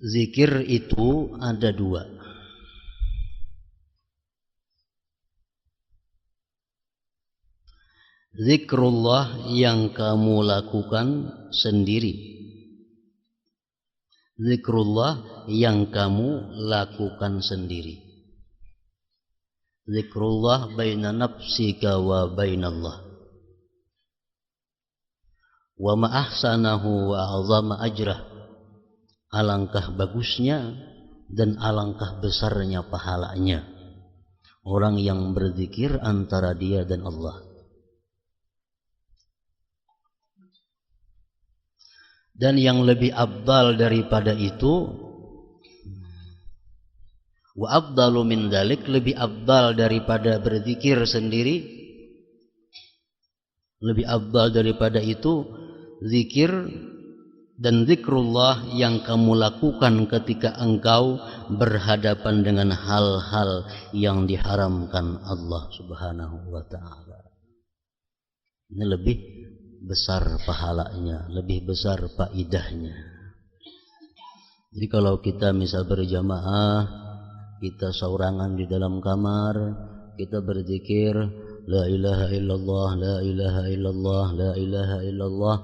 Zikir itu ada dua. Zikrullah yang kamu lakukan sendiri. Zikrullah yang kamu lakukan sendiri. Zikrullah baina nafsika wa bainallah. Wa ma ahsanahu wa azama ajrah. Alangkah bagusnya dan alangkah besarnya pahalanya orang yang berzikir antara dia dan Allah. Dan yang lebih afdal daripada itu, wa afdalu min dzalik, lebih afdal daripada berzikir sendiri, lebih afdal daripada itu zikir dan zikrullah yang kamu lakukan ketika engkau berhadapan dengan hal-hal yang diharamkan Allah Subhanahu wa ta'ala. Ini lebih besar pahalanya, lebih besar faidahnya. Jadi kalau kita misal berjamaah, kita saurangan di dalam kamar, kita berzikir la ilaha illallah, la ilaha illallah, la ilaha illallah,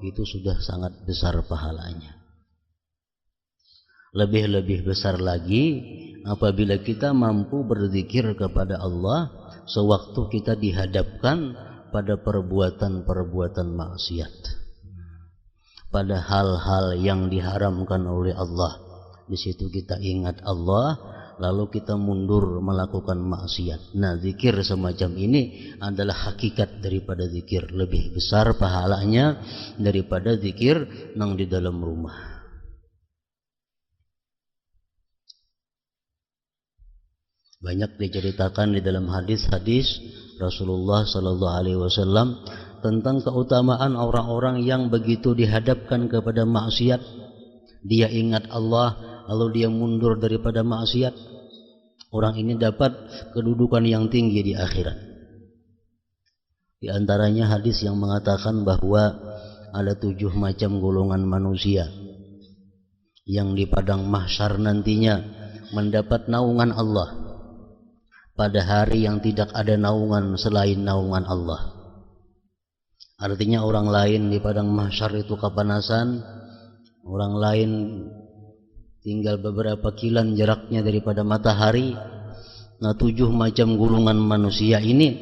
itu sudah sangat besar pahalanya. Lebih-lebih besar lagi apabila kita mampu berzikir kepada Allah sewaktu kita dihadapkan pada perbuatan-perbuatan maksiat, pada hal-hal yang diharamkan oleh Allah. Di situ kita ingat Allah, lalu kita mundur melakukan maksiat. Nah, zikir semacam ini adalah hakikat daripada zikir. Lebih besar pahalanya daripada zikir nang di dalam rumah. Banyak diceritakan di dalam hadis-hadis Rasulullah Sallallahu Alaihi Wasallam tentang keutamaan orang-orang yang begitu dihadapkan kepada maksiat, dia ingat Allah, lalu dia mundur daripada maksiat. Orang ini dapat kedudukan yang tinggi di akhirat. Di antaranya hadis yang mengatakan bahwa ada 7 macam golongan manusia yang di padang mahsyar nantinya mendapat naungan Allah pada hari yang tidak ada naungan selain naungan Allah. Artinya orang lain di padang mahsyar itu kepanasan, orang lain tinggal beberapa kilan jaraknya daripada matahari. Nah, 7 macam golongan manusia ini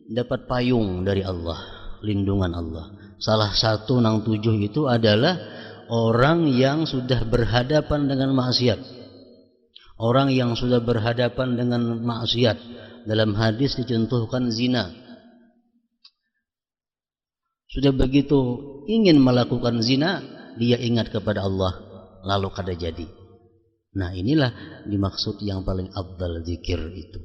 dapat payung dari Allah, lindungan Allah. Salah satu nang 7 itu adalah orang yang sudah berhadapan dengan maksiat. Orang yang sudah berhadapan dengan maksiat. Dalam hadis dicontohkan zina. Sudah begitu ingin melakukan zina, dia ingat kepada Allah, lalu kada jadi. Nah, inilah dimaksud yang paling afdal zikir itu.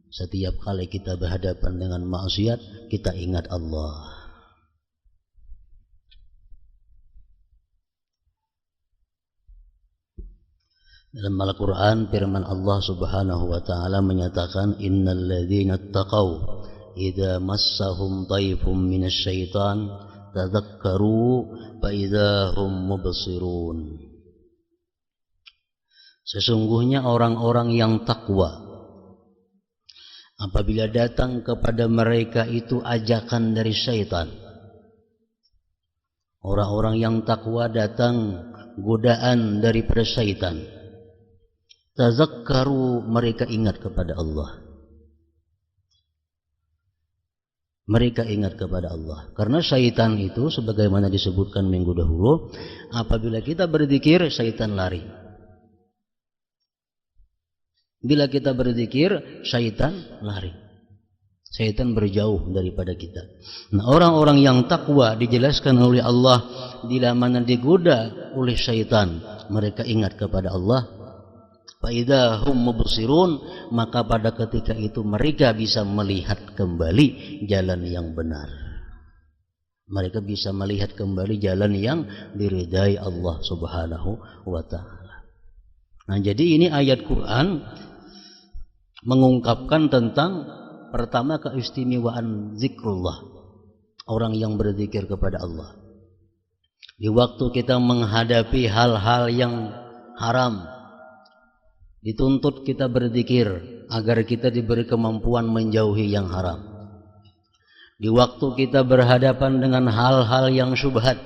Setiap kali kita berhadapan dengan maksiat, kita ingat Allah. Dalam Al-Quran firman Allah Subhanahu wa ta'ala menyatakan, innal ladzina taqaw idza massahum dhaifum minasy syaitan tadzakkaru fa idza hum mubsirun. Sesungguhnya orang-orang yang takwa, apabila datang kepada mereka itu ajakan dari syaitan, orang-orang yang takwa datang godaan daripada syaitan, tazakkaru, mereka ingat kepada Allah. Mereka ingat kepada Allah. Karena syaitan itu sebagaimana disebutkan minggu dahulu, apabila kita berzikir, syaitan lari. Bila kita berzikir, syaitan lari. Syaitan berjauh daripada kita. Nah, orang-orang yang takwa dijelaskan oleh Allah, bila mana digoda oleh syaitan, mereka ingat kepada Allah. Fa idza hum mubsirun, maka pada ketika itu mereka bisa melihat kembali jalan yang benar. Mereka bisa melihat kembali jalan yang diridai Allah Subhanahu wa ta'ala. Nah, jadi ini ayat Quran mengungkapkan tentang pertama keistimewaan zikrullah, orang yang berzikir kepada Allah. Di waktu kita menghadapi hal-hal yang haram, dituntut kita berzikir agar kita diberi kemampuan menjauhi yang haram. Di waktu kita berhadapan dengan hal-hal yang syubhat,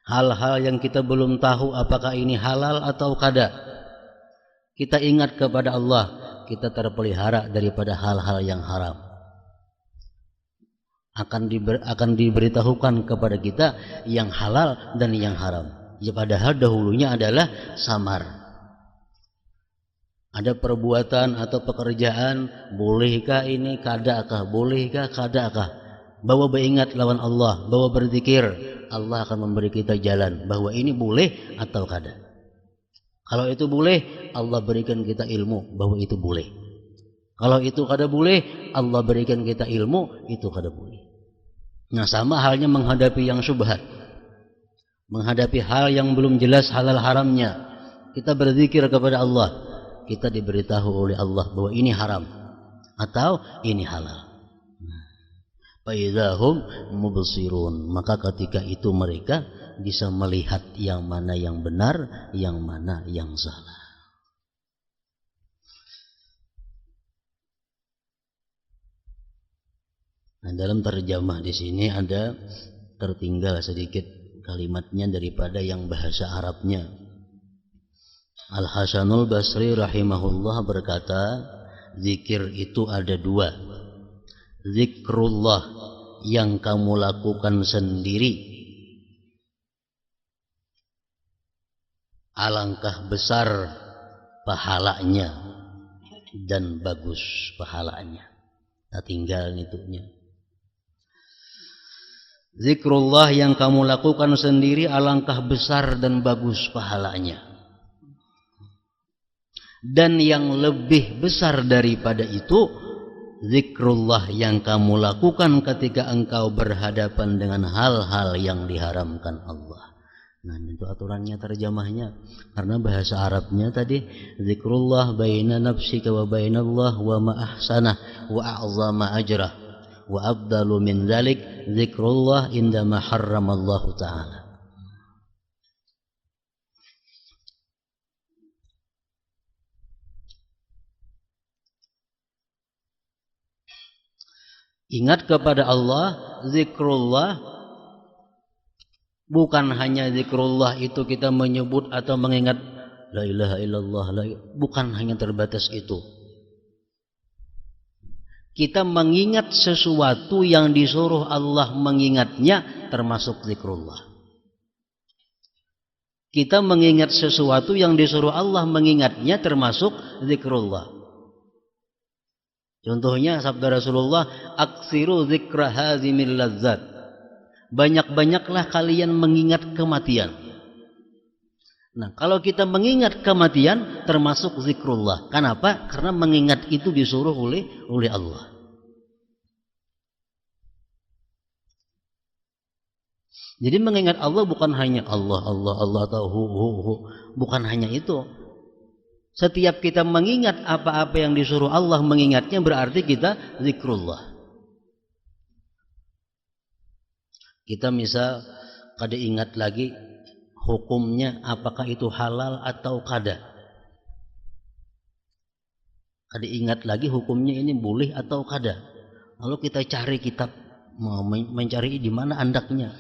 hal-hal yang kita belum tahu apakah ini halal atau kada, kita ingat kepada Allah, kita terpelihara daripada hal-hal yang haram. Akan diberitahukan kepada kita yang halal dan yang haram. Ya, padahal dahulunya adalah samar. Ada perbuatan atau pekerjaan, bolehkah ini, kadakah, bolehkah, kadakah. Bahwa beringat lawan Allah, bahwa berzikir, Allah akan memberi kita jalan bahwa ini boleh atau kada. Kalau itu boleh, Allah berikan kita ilmu bahwa itu boleh. Kalau itu kada boleh, Allah berikan kita ilmu itu kada boleh. Nah, sama halnya menghadapi yang syubhat, menghadapi hal yang belum jelas halal haramnya, kita berzikir kepada Allah, kita diberitahu oleh Allah bahwa ini haram atau ini halal. Faidahum mubsirun, maka ketika itu mereka bisa melihat yang mana yang benar, yang mana yang salah. Nah, dalam terjemah di sini ada tertinggal sedikit kalimatnya daripada yang bahasa Arabnya. Al-Hasanul Basri rahimahullah berkata, zikir itu ada dua. Zikrullah yang kamu lakukan sendiri, alangkah besar pahalanya dan bagus pahalanya. Nah, tinggal itunya. Zikrullah yang kamu lakukan sendiri alangkah besar dan bagus pahalanya. Dan yang lebih besar daripada itu, zikrullah yang kamu lakukan ketika engkau berhadapan dengan hal-hal yang diharamkan Allah. Nah, itu aturannya terjemahnya. Karena bahasa Arabnya tadi, zikrullah baina nafsika wa bainallah wa ma ahsanah wa a'zama ajrah. Wa afdalu min dzalik zikrullah indama harramallahu ta'ala. Ingat kepada Allah, zikrullah bukan hanya zikrullah itu kita menyebut atau mengingat la ilaha illallah, bukan hanya terbatas itu. Kita mengingat sesuatu yang disuruh Allah mengingatnya termasuk zikrullah. Kita mengingat sesuatu yang disuruh Allah mengingatnya termasuk zikrullah. Contohnya sabda Rasulullah, aksiru zikra hazimil lazzat. Banyak-banyaklah kalian mengingat kematian. Nah, kalau kita mengingat kematian termasuk zikrullah. Kenapa? Karena mengingat itu disuruh oleh Allah. Jadi mengingat Allah bukan hanya Allah atau hu. Bukan hanya itu. Setiap kita mengingat apa-apa yang disuruh Allah mengingatnya berarti kita zikrullah. Kita misal kada ingat lagi hukumnya apakah itu halal atau kada. Kada ingat lagi hukumnya ini boleh atau kada. Lalu kita cari kitab, mencari di mana andaknya.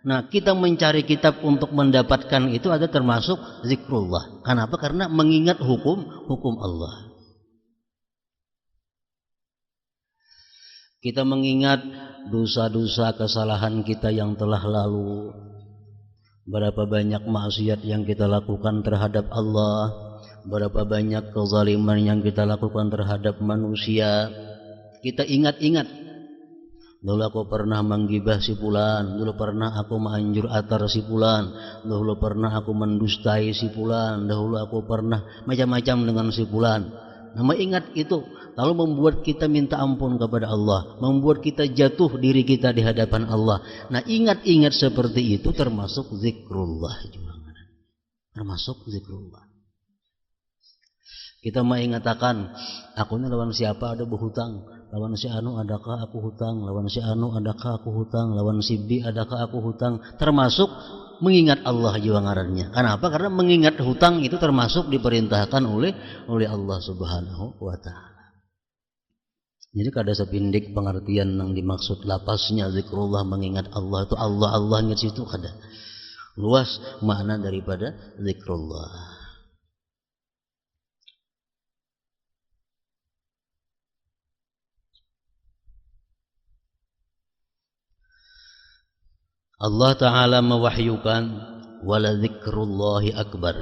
Nah, kita mencari kitab untuk mendapatkan itu ada termasuk zikrullah. Kenapa? Karena mengingat hukum Allah. Kita mengingat dosa-dosa kesalahan kita yang telah lalu. Berapa banyak maksiat yang kita lakukan terhadap Allah. Berapa banyak kezaliman yang kita lakukan terhadap manusia. Kita ingat-ingat. Dulu aku pernah menggibah si fulan, dulu pernah aku menganjur atar si fulan, dulu pernah aku mendustai si fulan, dahulu aku pernah macam-macam dengan si fulan. Nama ingat itu lalu membuat kita minta ampun kepada Allah, membuat kita jatuh diri kita di hadapan Allah. Nah, ingat-ingat seperti itu termasuk zikrullah juga. Termasuk zikrullah. Kita mengatakan, aku ini lawan siapa ada berhutang, lawan si anu adakah aku hutang, lawan si anu adakah aku hutang, lawan si B adakah aku hutang, termasuk mengingat Allah juga ngarannya. Kenapa? Karena mengingat hutang itu termasuk diperintahkan oleh Allah Subhanahu wa taala. Jadi kada sepindik pengertian yang dimaksud lapasnya zikrullah mengingat Allah itu Allah-Allahnya situ kada. Luas makna daripada zikrullah. Allah Ta'ala mewahyukan wala zikrullahi akbar,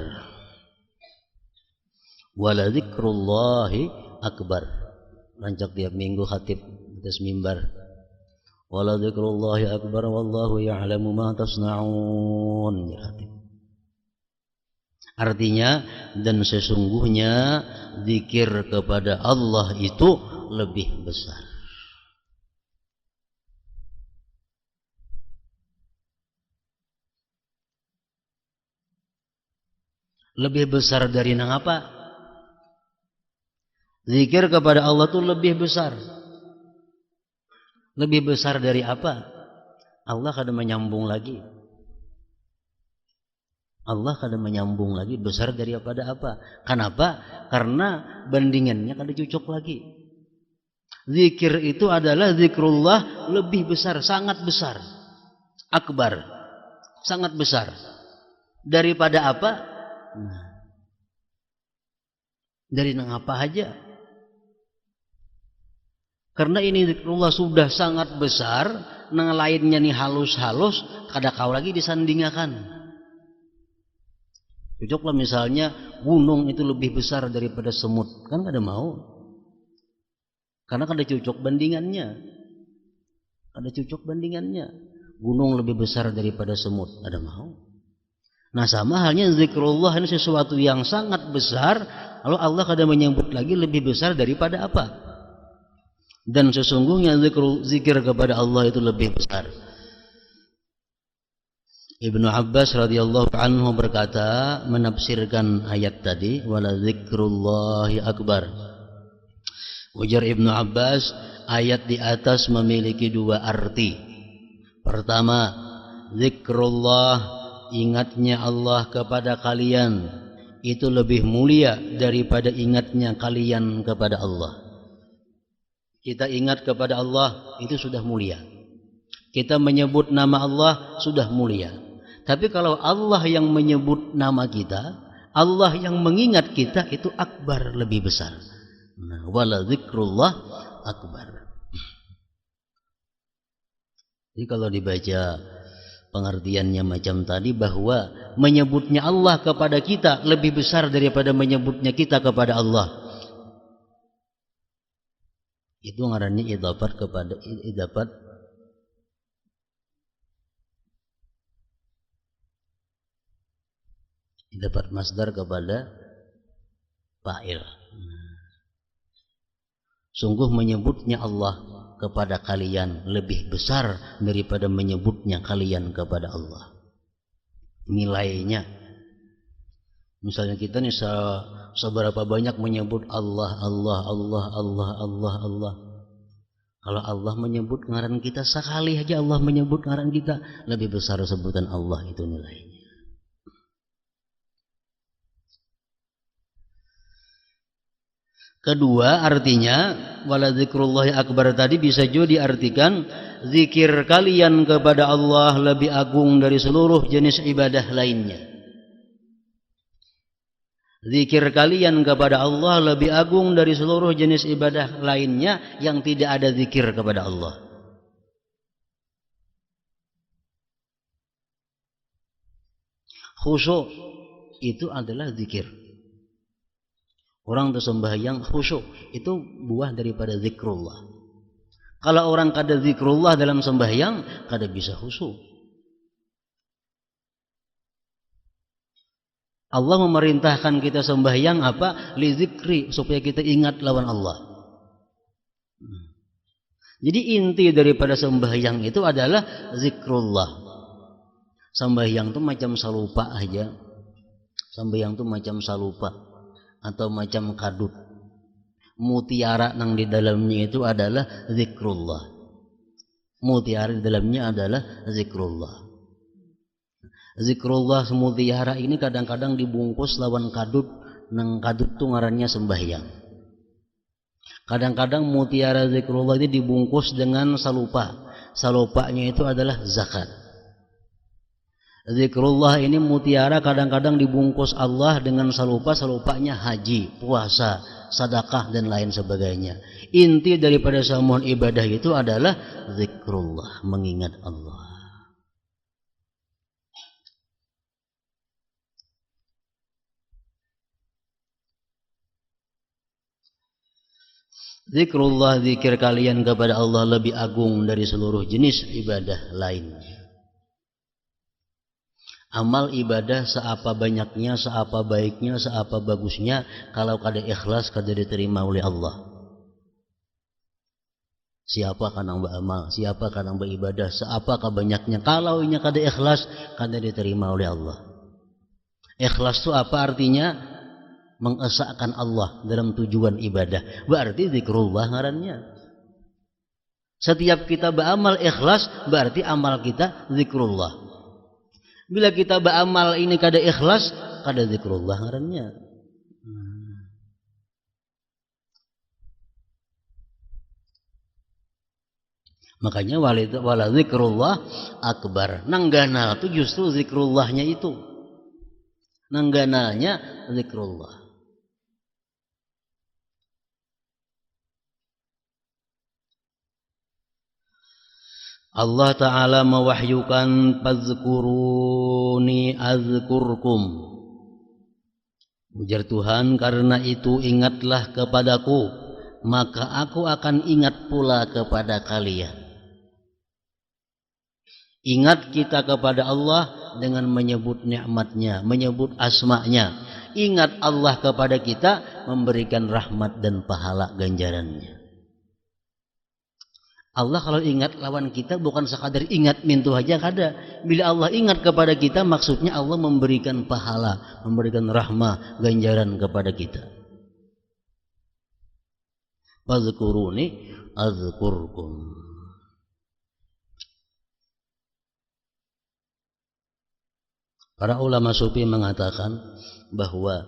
wala zikrullahi akbar. Rancak tiap minggu khatib atas mimbar, wala zikrullahi akbar wallahu ya'lamu ma tasna'un. Artinya, dan sesungguhnya zikir kepada Allah itu lebih besar. Lebih besar dari nang apa? Zikir kepada Allah itu lebih besar. Lebih besar dari apa? Allah kada menyambung lagi. Allah kada menyambung lagi, besar daripada apa? Kenapa? Karena bandingannya kada cocok lagi. Zikir itu adalah zikrullah lebih besar, sangat besar. Akbar. Sangat besar. Daripada apa? Dari nang apa aja. Karena ini zikrullah sudah sangat besar, nang lainnya nih halus-halus, kada kau lagi disandingakan. Cocoklah misalnya gunung itu lebih besar daripada semut, kan kada mau. Karena kada cocok bandingannya. Kada cocok bandingannya. Gunung lebih besar daripada semut, kada mau. Nah sama halnya zikrullah ini sesuatu yang sangat besar, lalu Allah kadang menyebut lagi lebih besar daripada apa? Dan sesungguhnya zikir kepada Allah itu lebih besar. Ibnu Abbas radhiyallahu anhu berkata menafsirkan ayat tadi, wala zikrullahi akbar. Ujar Ibnu Abbas, ayat di atas memiliki dua arti. Pertama, zikrullah, ingatnya Allah kepada kalian itu lebih mulia daripada ingatnya kalian kepada Allah. Kita ingat kepada Allah itu sudah mulia. Kita menyebut nama Allah sudah mulia. Tapi kalau Allah yang menyebut nama kita, Allah yang mengingat kita, itu akbar, lebih besar. Nah, wala zikrullah akbar. Jadi kalau dibaca pengertiannya macam tadi, bahwa menyebutnya Allah kepada kita lebih besar daripada menyebutnya kita kepada Allah. Itu ngarannya idafat kepada idafat masdar kepada fa'il. Sungguh menyebutnya Allah kepada kalian lebih besar daripada menyebutnya kalian kepada Allah. Nilainya, misalnya kita nih seberapa banyak menyebut Allah, Allah, Allah, Allah, Allah, Allah. Kalau Allah menyebut ngaran kita, sekali aja Allah menyebut ngaran kita, lebih besar sebutan Allah itu nilainya. Kedua, artinya wala zikrullahi akbar tadi bisa juga diartikan zikir kalian kepada Allah lebih agung dari seluruh jenis ibadah lainnya. Zikir kalian kepada Allah lebih agung dari seluruh jenis ibadah lainnya yang tidak ada zikir kepada Allah. Khusyuk itu adalah zikir. Orang sembahyang khusyuk itu buah daripada zikrullah. Kalau orang kada zikrullah dalam sembahyang, kada bisa khusyuk. Allah memerintahkan kita sembahyang apa? Li zikri, supaya kita ingat lawan Allah. Jadi inti daripada sembahyang itu adalah zikrullah. Sembahyang itu macam salupa aja. Sembahyang itu macam salupa atau macam kadut. Mutiara nang di dalamnya itu adalah zikrullah. Mutiara di dalamnya adalah zikrullah. Zikrullah mutiara ini kadang-kadang dibungkus lawan kadut, nang kadut tuh ngarannya sembahyang. Kadang-kadang mutiara zikrullah ini dibungkus dengan salupa. Salupanya itu adalah zakat. Zikrullah ini mutiara kadang-kadang dibungkus Allah dengan salupa. Salupanya haji, puasa, sedekah dan lain sebagainya. Inti daripada semua ibadah itu adalah zikrullah, mengingat Allah. Zikrullah, zikir kalian kepada Allah lebih agung dari seluruh jenis ibadah lainnya. Amal ibadah seapa banyaknya, seapa baiknya, seapa bagusnya, kalau kada ikhlas kada diterima oleh Allah. Siapa kan yang beramal, siapa kan yang beribadah, seapa banyaknya, kalau inya kada ikhlas kada diterima oleh Allah. Ikhlas itu apa artinya? Mengesahkan Allah dalam tujuan ibadah, berarti zikrullah ngarannya. Setiap kita beramal ikhlas berarti amal kita zikrullah. Bila kita beramal ini kada ikhlas, kada zikrullah ngarannya. Makanya wala zikrullah akbar. Nanggana itu justru zikrullahnya itu. Nanggananya zikrullah. Allah Ta'ala mewahyukan fazkuruni azkurkum. Ujar Tuhan, karena itu ingatlah kepadaku, maka aku akan ingat pula kepada kalian. Ingat kita kepada Allah dengan menyebut nikmatnya, menyebut asma'nya. Ingat Allah kepada kita, memberikan rahmat dan pahala ganjarannya. Allah kalau ingat lawan kita bukan sekadar ingat mintu aja kada. Bila Allah ingat kepada kita, maksudnya Allah memberikan pahala, memberikan rahmah, ganjaran kepada kita. Fazkuruni azkurkum. Para ulama sufi mengatakan bahwa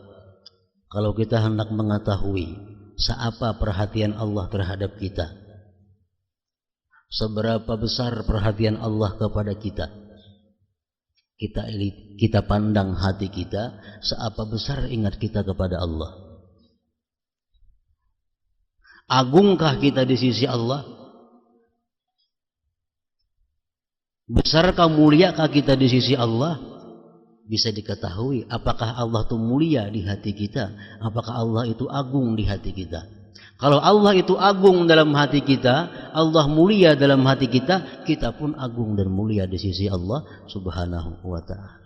kalau kita hendak mengetahui seapa perhatian Allah terhadap kita, seberapa besar perhatian Allah kepada kita, kita pandang hati kita, seapa besar ingat kita kepada Allah. Agungkah kita di sisi Allah? Besarkah muliakah kita di sisi Allah? Bisa diketahui apakah Allah itu mulia di hati kita, apakah Allah itu agung di hati kita. Kalau Allah itu agung dalam hati kita, Allah mulia dalam hati kita, kita pun agung dan mulia di sisi Allah Subhanahu wa ta'ala.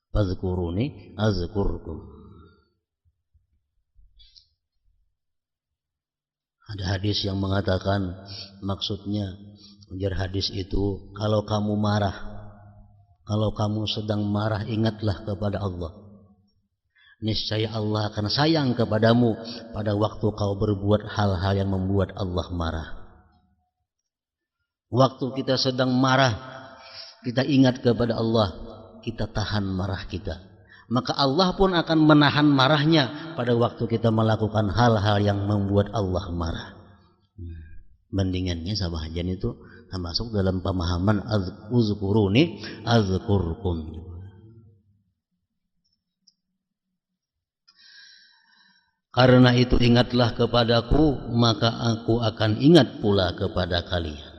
Fazkuruni azkurkum. Ada hadis yang mengatakan, maksudnya ujar hadis itu, kalau kamu marah, kalau kamu sedang marah, ingatlah kepada Allah. Niscaya Allah akan sayang kepadamu pada waktu kau berbuat hal-hal yang membuat Allah marah. Waktu kita sedang marah, kita ingat kepada Allah, kita tahan marah kita. Maka Allah pun akan menahan marahnya pada waktu kita melakukan hal-hal yang membuat Allah marah. Bandingannya sama aja itu masuk dalam pemahaman uzkuruni azkurkum. Karena itu ingatlah kepadaku, maka aku akan ingat pula kepada kalian.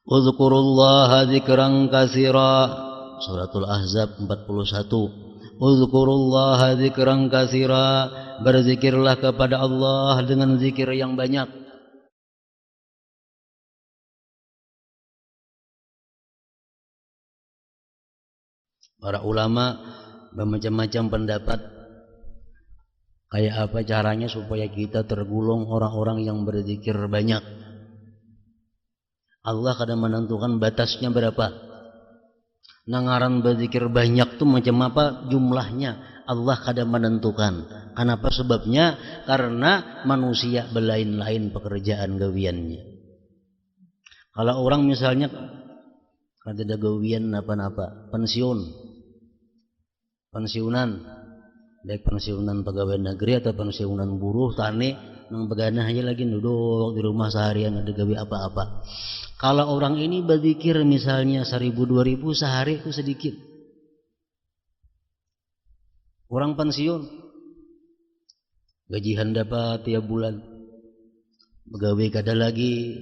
Uzkurullaha dzikran katsira. Suratul Ahzab 41. Uzkurullaha dzikran katsira. Berzikirlah kepada Allah dengan zikir yang banyak. Para ulama bermacam-macam pendapat kayak apa caranya supaya kita tergolong orang-orang yang berzikir banyak. Allah kadang menentukan batasnya berapa. Nangaran berzikir banyak tuh macam apa jumlahnya Allah kadang menentukan. Kenapa sebabnya? Karena manusia belain-lain pekerjaan gawiannya. Kalau orang misalnya kada ada gawian apa-apa, pensiunan, baik pensiunan pegawai negeri atau pensiunan buruh tani, nang beganah aja lagi duduk di rumah seharian ada gawe apa-apa. Kalau orang ini berzikir misalnya 1.000-2.000 sehari itu sedikit. Orang pensiun, gajian dapat tiap bulan, pegawai kada lagi,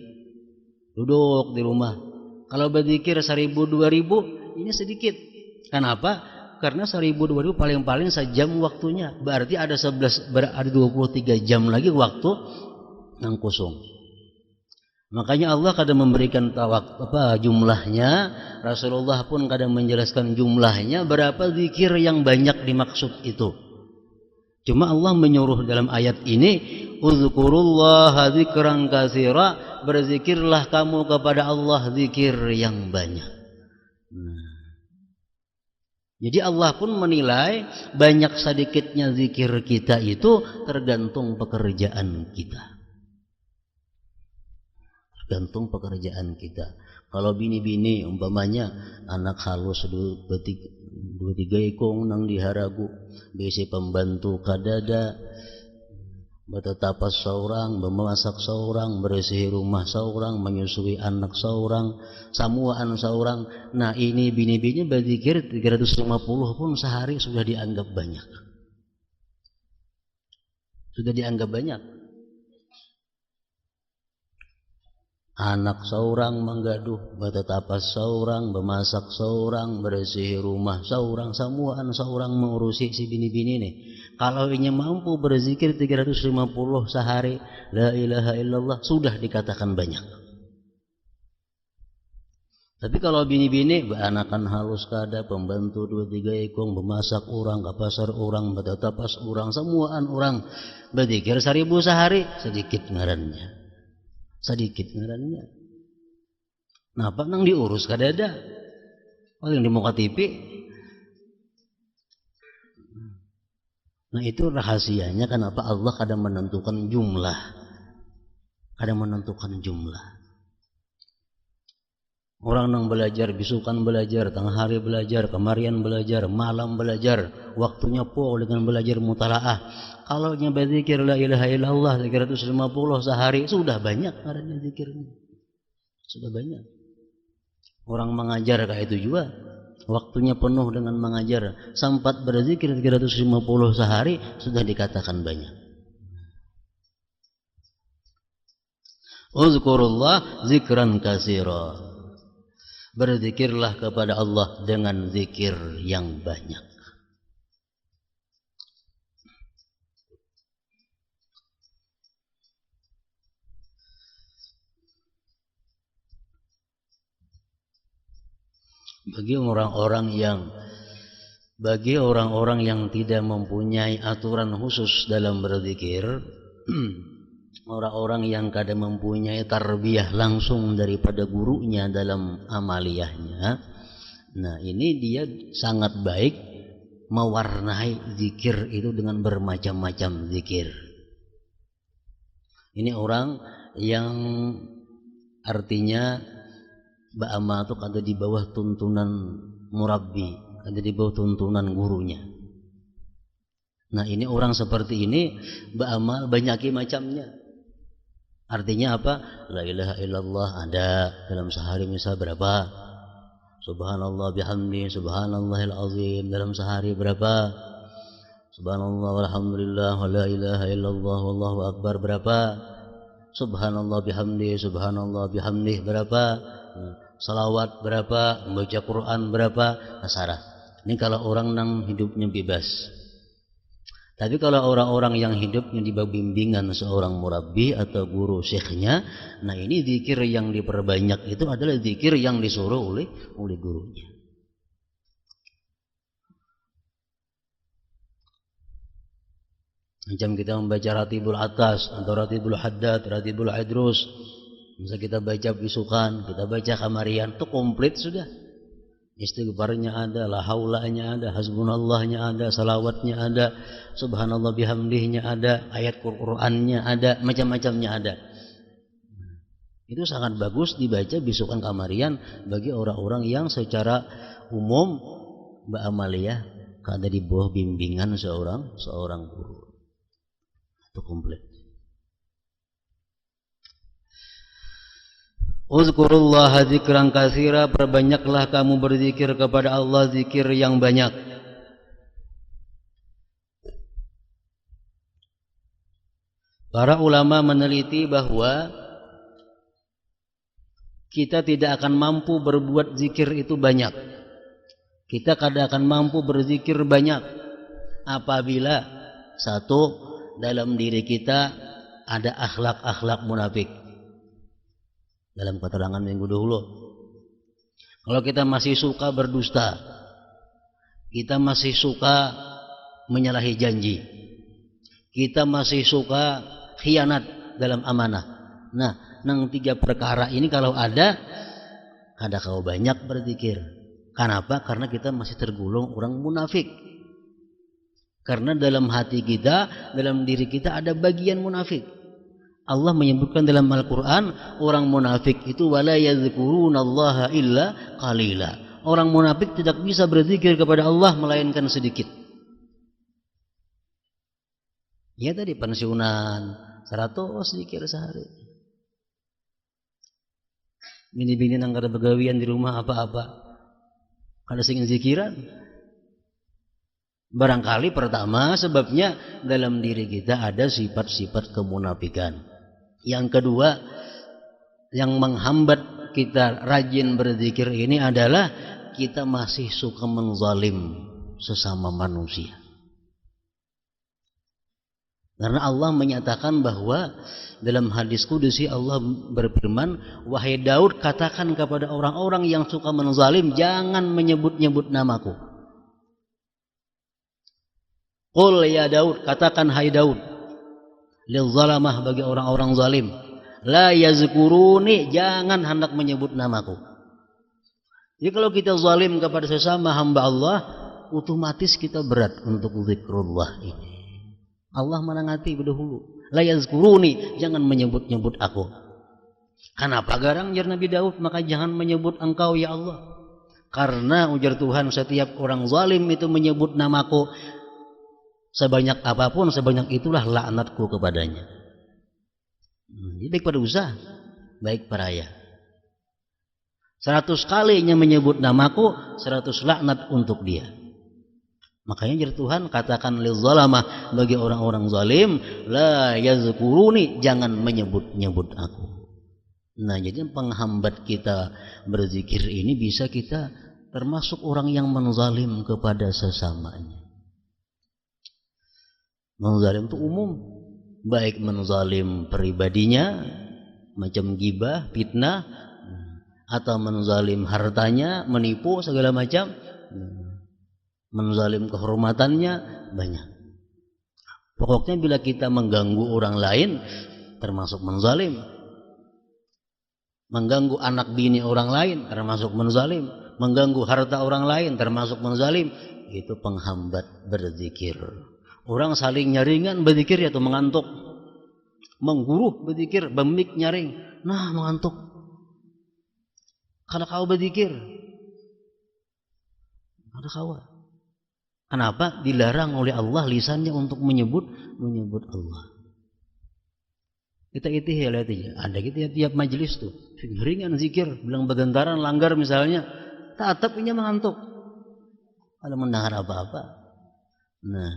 duduk di rumah. Kalau berzikir 1.000-2.000 ini sedikit. Kenapa? Karena 1.000-2.000 paling-paling sejam waktunya. Berarti ada 23 jam lagi waktu yang kosong. Makanya Allah kadang memberikan jumlahnya, Rasulullah pun kadang menjelaskan jumlahnya berapa zikir yang banyak dimaksud itu. Cuma Allah menyuruh dalam ayat ini, uzkurullaha dzikran katsira, berzikirlah kamu kepada Allah zikir yang banyak. Jadi Allah pun menilai banyak sedikitnya zikir kita itu tergantung pekerjaan kita. Gantung pekerjaan kita. Kalau bini-bini umpamanya anak halus 2-3 ikung nang diharagu, bisi pembantu kadada, betetapas seorang, memasak seorang, bersih rumah seorang, menyusui anak seorang, samuaan seorang. Nah ini bini-bini berzikir 350 pun sehari sudah dianggap banyak. Sudah dianggap banyak. Anak seorang menggaduh, betetapas seorang, memasak seorang, bersih rumah seorang, samuaan seorang mengurusi si bini-bini nih. Kalau ini mampu berzikir 350 sehari, la ilaha illallah, sudah dikatakan banyak. Tapi kalau bini-bini anakan halus kada, pembantu 2-3 ikung, memasak orang, ke pasar orang, betetapas orang, samuaan orang, berzikir 1.000 sehari, sedikit ngarannya. Sedikit ngarannya. Napa nang diurus kada ada. Oh yang di muka TV. Nah itu rahasianya kenapa Allah kadang menentukan jumlah. Kadang menentukan jumlah. Orang nang belajar, bisukan belajar, tengah hari belajar, kemarian belajar, malam belajar, waktunya full dengan belajar mutalaah. Kalau nya berzikir la ilaha illallah 350 sehari sudah banyak karena zikirnya. Sudah banyak. Orang mengajar kayak itu juga waktunya penuh dengan mengajar, sempat berzikir 350 sehari sudah dikatakan banyak. Uzkurullah zikran katsira. Berzikirlah kepada Allah dengan zikir yang banyak. Bagi orang-orang yang tidak mempunyai aturan khusus dalam berzikir, orang-orang yang kadang mempunyai tarbiyah langsung daripada gurunya dalam amaliyahnya, nah ini dia sangat baik mewarnai zikir itu dengan bermacam-macam zikir. Ini orang yang artinya ba'ama itu ada di bawah tuntunan murabbi, ada di bawah tuntunan gurunya. Nah ini orang seperti ini ba'amal banyaki macamnya. Artinya apa? La ilaha illallah ada dalam sehari misal berapa? Subhanallah bihamdi, subhanallahil azim dalam sehari berapa? Subhanallah walhamdulillah wa la ilaha illallah wallahu akbar berapa? Subhanallah bihamdi, subhanallah bihamdi berapa? Salawat berapa? Membaca Quran berapa? Nasara. Ini kalau orang nang hidupnya bebas. Tapi kalau orang-orang yang hidupnya di bawah bimbingan seorang murabbi atau guru syekhnya, nah ini zikir yang diperbanyak itu adalah zikir yang disuruh oleh gurunya. Macam kita membaca Ratibul Atas atau Ratibul Haddad, Ratibul Idrus, misal kita baca bisukan, kita baca kamarian, itu komplit sudah. Istighfarnya ada, la haulanya ada, hasbunallahnya ada, salawatnya ada, subhanallah bihamdihnya ada, ayat Qur'annya ada, macam-macamnya ada. Itu sangat bagus dibaca bisukan kamarian bagi orang-orang yang secara umum ba'amaliyah ada di bawah bimbingan seorang guru. Itu komplit. Uzkurullaha dzikran katsira, perbanyaklah kamu berzikir kepada Allah zikir yang banyak. Para ulama meneliti bahwa kita tidak akan mampu berbuat zikir itu banyak. Kita kadang akan mampu berzikir banyak apabila satu, dalam diri kita ada akhlak-akhlak munafik. Dalam keterangan minggu dahulu, kalau kita masih suka berdusta, kita masih suka menyalahi janji, kita masih suka khianat dalam amanah. Nah, nang 3 perkara ini kalau ada kau banyak berzikir. Kenapa? Karena kita masih tergolong orang munafik. Karena dalam hati kita, dalam diri kita ada bagian munafik. Allah menyebutkan dalam Al-Quran, orang munafik itu wala yadhkurunallaha illa qalila. Orang munafik tidak bisa berzikir kepada Allah melainkan sedikit. Ya tadi pensiunan 100 zikir sehari. Bini-bini nang kada begawian di rumah apa-apa, kada sing zikiran. Barangkali pertama sebabnya dalam diri kita ada sifat-sifat kemunafikan. Yang kedua, yang menghambat kita rajin berzikir ini adalah kita masih suka menzalim sesama manusia. Karena Allah menyatakan bahwa dalam hadis kudusi Allah berfirman, wahai Daud, katakan kepada orang-orang yang suka menzalim, jangan menyebut-nyebut namaku. Qul ya Daud, katakan hai Daud, lil zalamah, bagi orang-orang zalim, la yazkuruni, jangan hendak menyebut namaku. Jadi kalau kita zalim kepada sesama hamba Allah, otomatis kita berat untuk zikrullah ini. Allah menangati berdahulu, la yazkuruni, jangan menyebut-nyebut aku. Kenapa garang jar Nabi Daud, maka jangan menyebut engkau ya Allah. Karena ujar Tuhan, setiap orang zalim itu menyebut namaku, sebanyak apapun, sebanyak itulah laknatku kepadanya. Jadi baik pada usaha, baik peraya. 100 kalinya menyebut namaku, 100 laknat untuk dia. Makanya jadi Tuhan katakan lil zalamah, bagi orang-orang zalim, la yazkuruni, jangan menyebut-nyebut aku. Nah, jadi penghambat kita berzikir ini bisa kita termasuk orang yang menzalim kepada sesamanya. Menzalim itu umum, baik menzalim pribadinya macam gibah, fitnah, atau menzalim hartanya, menipu segala macam, menzalim kehormatannya, banyak. Pokoknya bila kita mengganggu orang lain termasuk menzalim, mengganggu anak bini orang lain termasuk menzalim, mengganggu harta orang lain termasuk menzalim, itu penghambat berzikir. Orang saling nyaringan berzikir ya tuh mengantuk, mengguru berzikir, bemik nyaring, nah mengantuk. Kalau kau berzikir, ada kau. Kenapa? Dilarang oleh Allah lisannya untuk menyebut Allah. Kita itu ya lihat aja, ada gitu ya tiap majelis tuh, ringan zikir, bilang bergentaran langgar misalnya, tetap punya mengantuk. Ada mendengar apa-apa. Nah,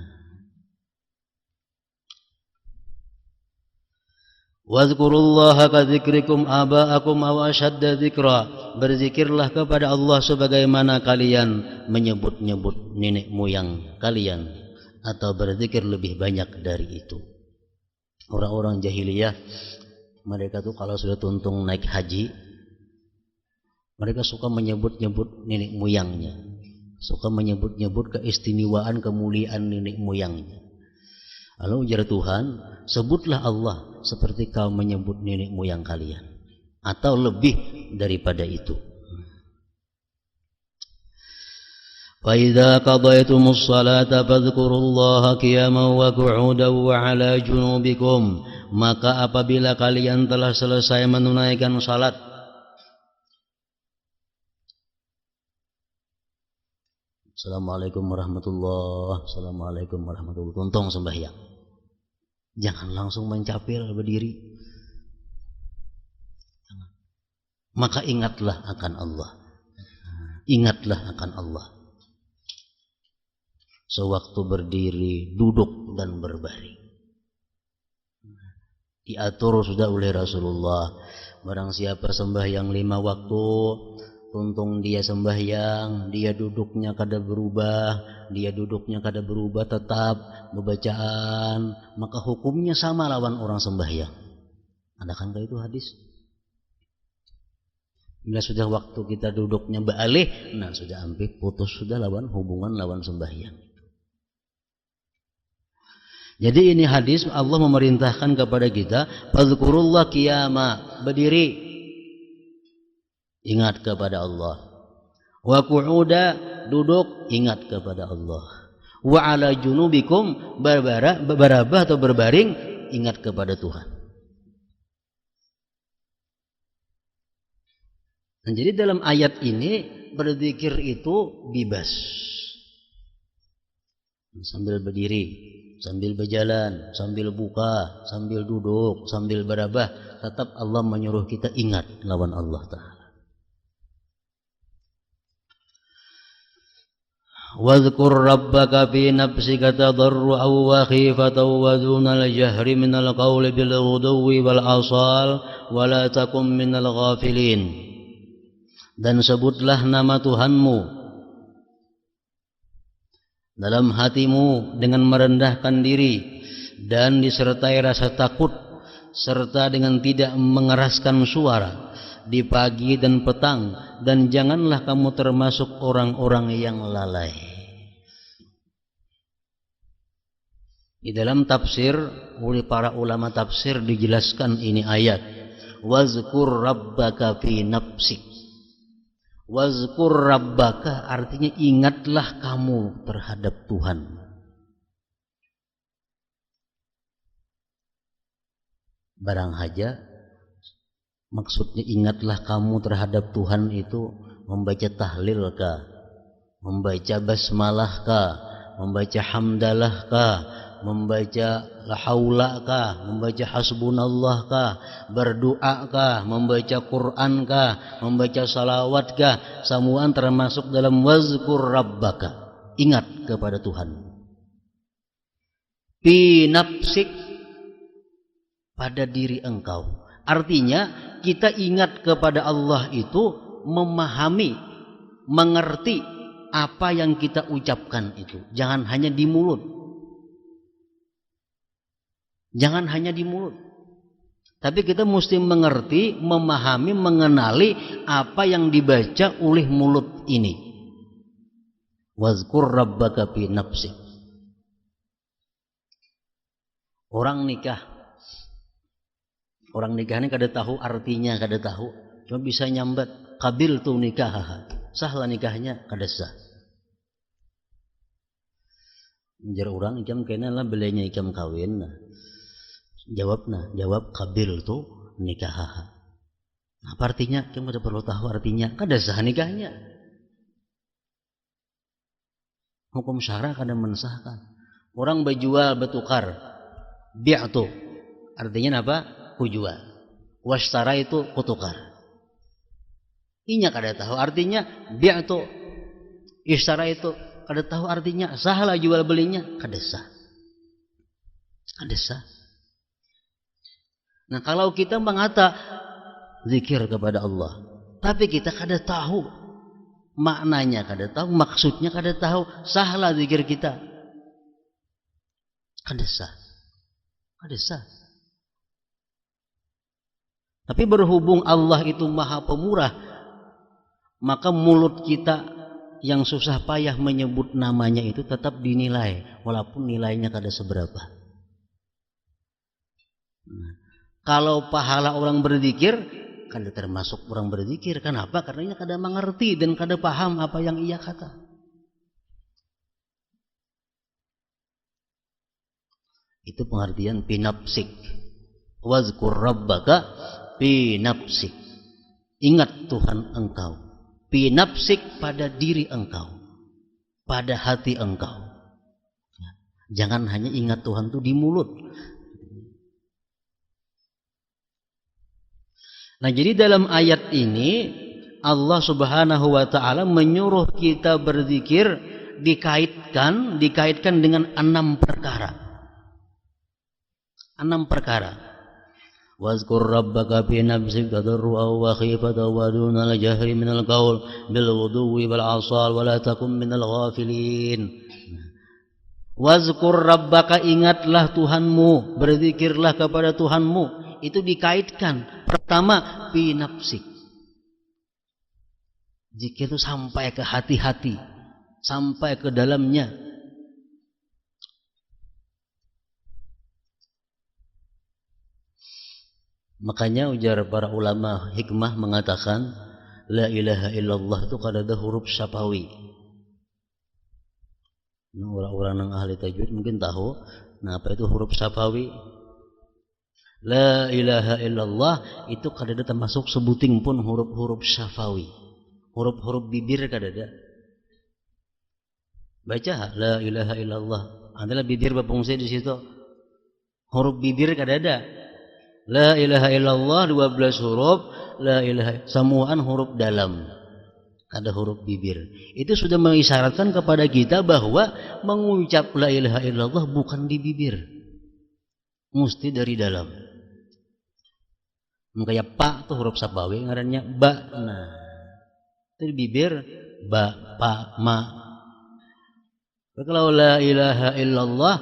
wazkurullaha ka dzikrikum aba'akum aw ashadda dzikra, berzikirlah kepada Allah sebagaimana kalian menyebut-nyebut nenek moyang kalian, atau berzikir lebih banyak dari itu. Orang-orang jahiliyah, mereka tuh kalau sudah tuntung naik haji, mereka suka menyebut-nyebut nenek moyangnya, suka menyebut-nyebut keistimewaan kemuliaan nenek moyangnya. Lalu ujar Tuhan, sebutlah Allah seperti kau menyebut nenek moyang kalian, atau lebih daripada itu. فإذا قضيتم الصلاة فاذكروا الله قياما وقعودا وعلى جنوبكم. Maka apabila kalian telah selesai menunaikan salat, Assalamualaikum warahmatullahi, Assalamualaikum warahmatullahi, tuntung sembahyang. Jangan langsung mencapil berdiri. Maka ingatlah akan Allah. Ingatlah akan Allah. Sewaktu berdiri, duduk dan berbaring. Diatur sudah oleh Rasulullah. Barang siapa sembahyang 5 waktu, tuntung dia sembahyang, dia duduknya kada berubah, tetap bacaan, maka hukumnya sama lawan orang sembahyang. Adakah itu hadis? Bila sudah waktu kita duduknya baalih, nah sudah hampir putus sudah lawan hubungan lawan sembahyang. Jadi ini hadis Allah memerintahkan kepada kita, fadzkurullah qiyama, berdiri, ingat kepada Allah. Wa qu'uda, duduk, ingat kepada Allah. Wa ala junubikum, berbarabah atau berbaring, ingat kepada Tuhan. Dan jadi dalam ayat ini berzikir itu bebas. Sambil berdiri, sambil berjalan, sambil buka, sambil duduk, sambil berabah, tetap Allah menyuruh kita ingat lawan Allah Ta'ala. Wadhkur rabbaka fi nafsika tadarru'an wa khifatan wa dunal jahri minal qawli bil ghuduwi wal asal wa la takum minal ghafilin. Dan sebutlah nama Tuhanmu dalam hatimu dengan merendahkan diri dan disertai rasa takut, serta dengan tidak mengeraskan suara di pagi dan petang, dan janganlah kamu termasuk orang-orang yang lalai. Di dalam tafsir oleh para ulama tafsir dijelaskan ini ayat, wazkur rabbaka fi nafsik. Wazkur rabbaka artinya ingatlah kamu terhadap Tuhan. Barang haja maksudnya ingatlah kamu terhadap Tuhan itu membaca tahlil kah, membaca basmalah kah, membaca hamdalah kah, membaca la haula kah, membaca hasbunallah kah, berdoa kah, membaca Quran kah, membaca salawat kah, semuaan termasuk dalam wazkur rabbaka, ingat kepada Tuhan. Fi nafsik, pada diri engkau. Artinya kita ingat kepada Allah itu memahami, mengerti apa yang kita ucapkan itu. Jangan hanya di mulut. Jangan hanya di mulut. Tapi kita mesti mengerti, memahami, mengenali apa yang dibaca oleh mulut ini. Wazkur rabbaka fi nafsik. Orang nikah ini kada tahu artinya, kada tahu. Cuma bisa nyambat qabil tu nikah. Sahlah nikahnya, kada sah. Menjar orang ikam kena lah belenya ikam kawin. Jawab qabil tu nikah. Apa artinya? Kamu tidak perlu tahu artinya. Kada sah nikahnya. Hukum syara kada mensahkan. Orang berjual bertukar. Bi'tu. Artinya apa? Kujual. Washtara itu kutukar. Inya kada tahu artinya. Bi'tu. Ishtara itu kada tahu artinya. Sahlah jual belinya. Kada sah. Kada sah. Nah kalau kita mengata zikir kepada Allah, tapi kita kada tahu maknanya, kada tahu maksudnya, kada tahu, sahlah zikir kita. Kada sah. Kada sah. Tapi berhubung Allah itu Maha Pemurah, maka mulut kita yang susah payah menyebut namanya itu tetap dinilai, walaupun nilainya kada seberapa. Kalau pahala orang berzikir, kada termasuk orang berzikir. Kenapa? Karena ia kada mengerti dan kada paham apa yang ia kata. Itu pengertian pinapsik. Wazkur rabbaka pinapsik. Ingat Tuhan engkau. Pinapsik pada diri engkau. Pada hati engkau. Jangan hanya ingat Tuhan itu di mulut. Nah, jadi dalam ayat ini Allah Subhanahu wa taala menyuruh kita berzikir dikaitkan dengan 6 perkara. 6 perkara. Wazkur rabbaka fi nafsika tadarruan wa khifatan wa dunal jahri minal qaul bil ghuduwi wal asal wa la takum minal ghafilin. Wazkur rabbaka, ingatlah Tuhanmu, berzikirlah kepada Tuhanmu. Itu dikaitkan. Pertama, fi nafsik. Zikir itu sampai ke hati-hati, sampai ke dalamnya. Makanya ujar para ulama hikmah mengatakan la ilaha illallah itu kada ada huruf syafawi. Orang-orang yang ahli tajwid mungkin tahu. Nah, apa itu huruf syafawi? La ilaha illallah itu kada ada termasuk sebuting pun huruf-huruf syafawi. Huruf-huruf bibir kada ada. Baca la ilaha illallah. Adalah bibir berfungsi di situ. Huruf bibir kada ada. La ilaha illallah 12 huruf, la ilaha samuan huruf dalam. Ada huruf bibir. Itu sudah mengisyaratkan kepada kita bahwa mengucap la ilaha illallah bukan di bibir. Mesti dari dalam. Kayak pa itu huruf syafawi ngarannya ba. Nah, itu di bibir ba, pa, ma. Kalau la ilaha illallah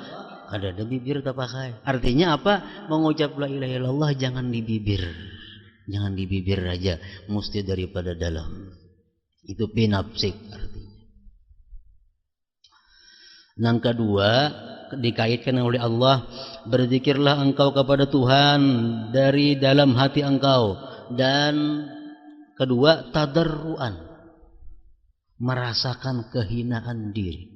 ada bibir tak pakai. Artinya apa? Mengucap la ilaha illallah jangan di bibir. Jangan di bibir aja, mesti daripada dalam. Itu pinapsik artinya. Yang kedua, dikaitkan oleh Allah, berzikirlah engkau kepada Tuhan dari dalam hati engkau. Dan kedua, tadarruan, merasakan kehinaan diri.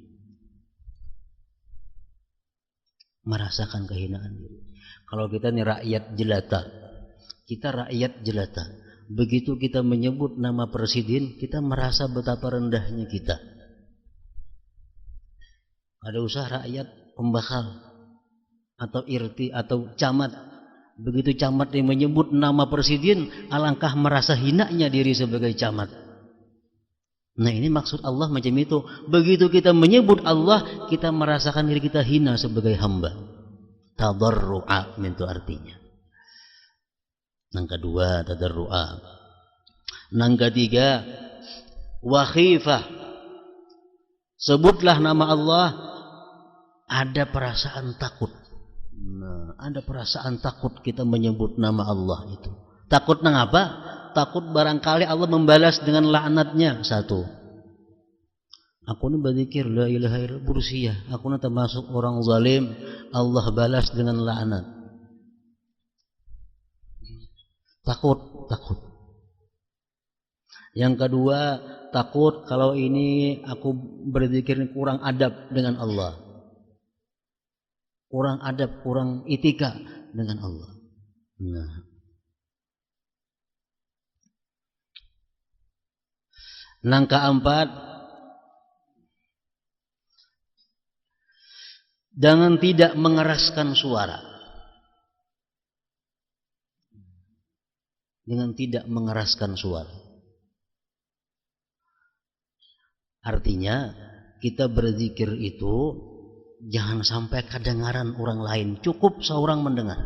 Merasakan kehinaan diri. Kalau kita ini rakyat jelata, kita rakyat jelata. Begitu kita menyebut nama presiden, kita merasa betapa rendahnya kita. Ada usaha rakyat pembakal atau irti atau camat. Begitu camat yang menyebut nama presiden, alangkah merasa hinanya diri sebagai camat. Nah, ini maksud Allah macam itu. Begitu kita menyebut Allah, kita merasakan diri kita hina sebagai hamba. Tadarru'a itu artinya. Yang kedua, tadarru'a. Yang ketiga, wa khifah. Sebutlah nama Allah, ada perasaan takut. Nah, ada perasaan takut kita menyebut nama Allah itu. Takut nang apa? Takut barangkali Allah membalas dengan laknatnya. Satu, aku ini berzikir la ilaha illallah berusia, aku ini termasuk orang zalim, Allah balas dengan laknat. Takut. Yang kedua, takut kalau ini aku berzikir kurang adab dengan Allah. Kurang adab, kurang etika dengan Allah. Nah. Yang keempat, dengan tidak mengeraskan suara. Dengan tidak mengeraskan suara. Artinya kita berzikir itu jangan sampai kedengaran orang lain, cukup seorang mendengar.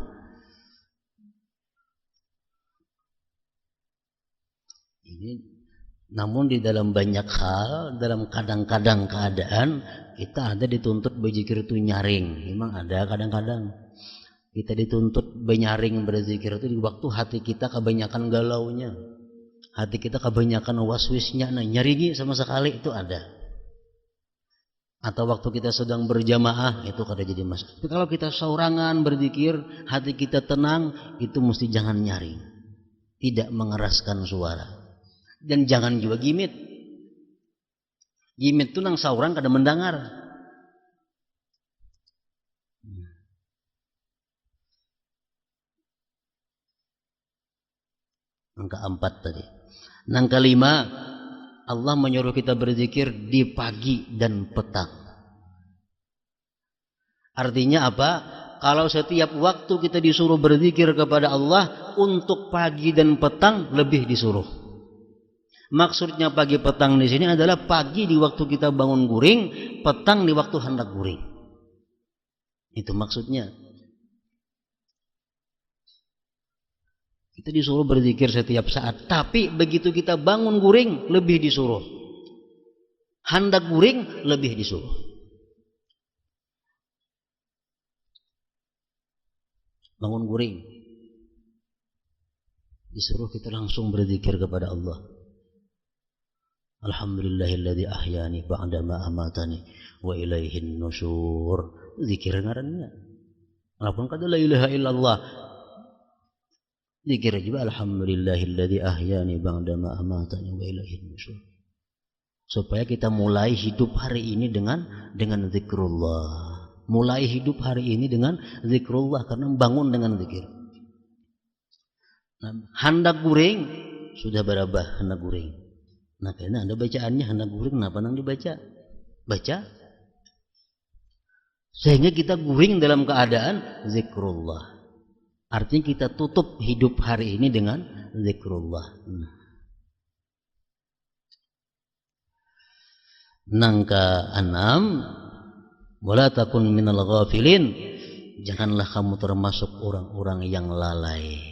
Ini namun di dalam banyak hal, dalam kadang-kadang keadaan kita ada dituntut berzikir itu nyaring. Memang ada kadang-kadang kita dituntut benyaring berzikir itu di waktu hati kita kebanyakan galaunya, hati kita kebanyakan waswisnya, nah nyaringi sama sekali itu ada. Atau waktu kita sedang berjamaah itu kada jadi masalah. Tapi kalau kita seorangan berzikir, hati kita tenang, itu mesti jangan nyaring, tidak mengeraskan suara, dan jangan juga gimit. Gimit itu nang seorang kada mendengar. Angka 4 tadi. Angka 5, Allah menyuruh kita berzikir di pagi dan petang. Artinya apa? Kalau setiap waktu kita disuruh berzikir kepada Allah, untuk pagi dan petang lebih disuruh. Maksudnya pagi petang di sini adalah pagi di waktu kita bangun guring, petang di waktu hendak guring. Itu maksudnya. Kita disuruh berzikir setiap saat, tapi begitu kita bangun guring lebih disuruh. Hendak guring lebih disuruh. Bangun guring disuruh kita langsung berzikir kepada Allah. Alhamdulillahilladzi ahyani ba'da ma amatani wa ilaihin nusyur. Zikir ngarannya. Walaupun kata la ilaha illallah, zikir juga alhamdulillahilladzi ahyani ba'da ma amatani wa ilaihin nusyur. Supaya kita mulai hidup hari ini dengan zikrullah. Mulai hidup hari ini dengan zikrullah, karena bangun dengan zikir. Nah, hendak guring sudah berabah hendak guring. Nah, karena ada bacaannya hendak guring, kenapa nang dibaca? Baca. Sehingga kita guring dalam keadaan zikrullah. Artinya kita tutup hidup hari ini dengan zikrullah. Nangka 6, wala takun minal ghafilin, janganlah kamu termasuk orang-orang yang lalai.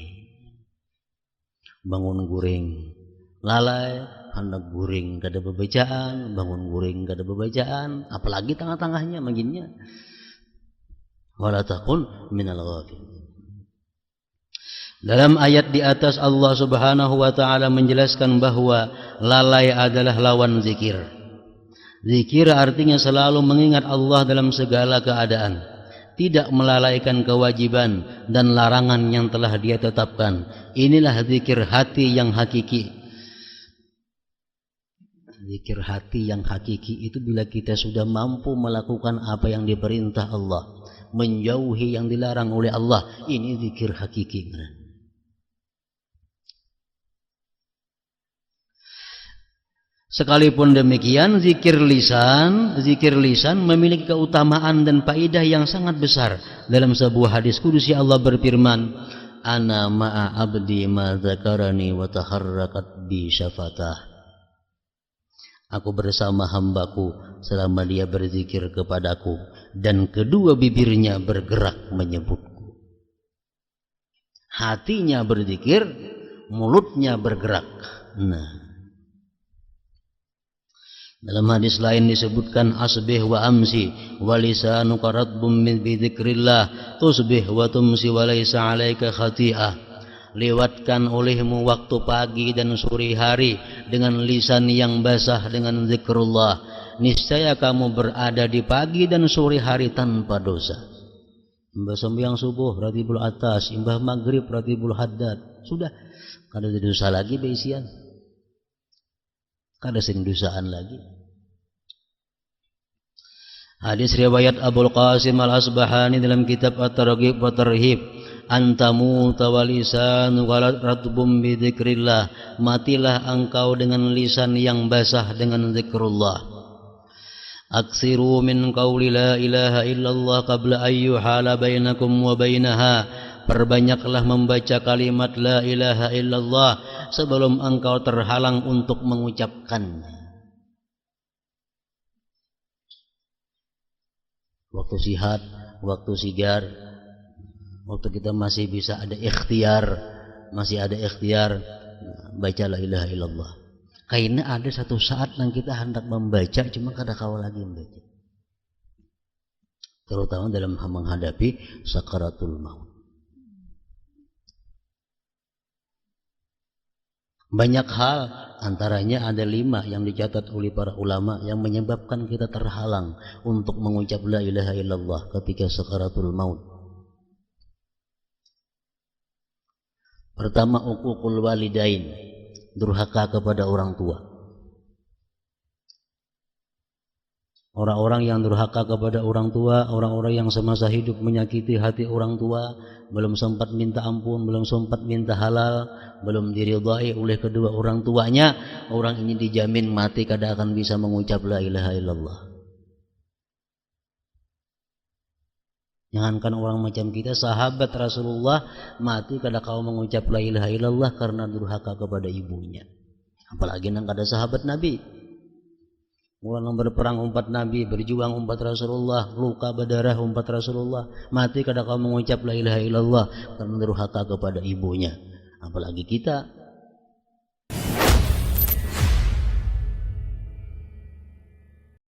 Bangun guring lalai, hendak guring kada bebacaan, bangun guring kada bebacaan, apalagi tengah-tengahnya maginnya. Wala takun minal ghafilin. Dalam ayat di atas Allah Subhanahu wa taala menjelaskan bahwa lalai adalah lawan zikir. Zikir artinya selalu mengingat Allah dalam segala keadaan, tidak melalaikan kewajiban dan larangan yang telah Dia tetapkan. Inilah zikir hati yang hakiki. Zikir hati yang hakiki itu bila kita sudah mampu melakukan apa yang diperintah Allah, menjauhi yang dilarang oleh Allah. Ini zikir hakiki. Sekalipun demikian, zikir lisan memiliki keutamaan dan faedah yang sangat besar. Dalam sebuah hadis kudusi Allah berfirman, "Ana ma'a abdi ma dzakarani wa taharrakat bi syafatah." Aku bersama hambaku selama dia berzikir kepadaku dan kedua bibirnya bergerak menyebutku. Hatinya berzikir, mulutnya bergerak. Nah, dalam hadis lain disebutkan asbih wa amsi wa lisanuka ratbum min bidzikrillah tusbih wa tumsi wa laisa 'alaika khati'ah. Lewatkan olehmu waktu pagi dan sore hari dengan lisan yang basah dengan zikrullah. Niscaya kamu berada di pagi dan sore hari tanpa dosa. Imbah sembahyang subuh ratibul atas, imbah maghrib ratibul haddad. Sudah kada ada dosa lagi beisian. Kada sing dosaan lagi. Hadis riwayat Abul Qasim Al-Asbahani dalam kitab At-Targhib wa Tarhib, antamu tawalisanu ratbum bi dzikrillah, matilah engkau dengan lisan yang basah dengan zikrullah. Aksiru min qawli la ilaha illallah qabla ayyuhala bainakum wa bainaha, perbanyaklah membaca kalimat la ilaha illallah sebelum engkau terhalang untuk mengucapkannya. Waktu sihat, waktu sigar, waktu kita masih bisa ada ikhtiar, baca la ilaha illallah. Karena ada satu saat yang kita hendak membaca, cuma kada kawal lagi membaca. Terutama dalam menghadapi sakaratul maut. Banyak hal, antaranya ada 5 yang dicatat oleh para ulama yang menyebabkan kita terhalang untuk mengucap la ilaha illallah ketika sakaratul maut. Pertama, uququl walidain, durhaka kepada orang tua. Orang-orang yang durhaka kepada orang tua, orang-orang yang semasa hidup menyakiti hati orang tua, belum sempat minta ampun, belum sempat minta halal, belum diridhai oleh kedua orang tuanya, orang ini dijamin mati kada akan bisa mengucap la ilaha illallah. Jangankan orang macam kita, sahabat Rasulullah mati kada kau mengucap la ilaha illallah karena durhaka kepada ibunya. Apalagi nang kada sahabat Nabi. Orang berperang umat Nabi, berjuang umat Rasulullah, luka berdarah umat Rasulullah, mati kada kau mengucap la ilaha illallah karena durhaka kepada ibunya. Apalagi kita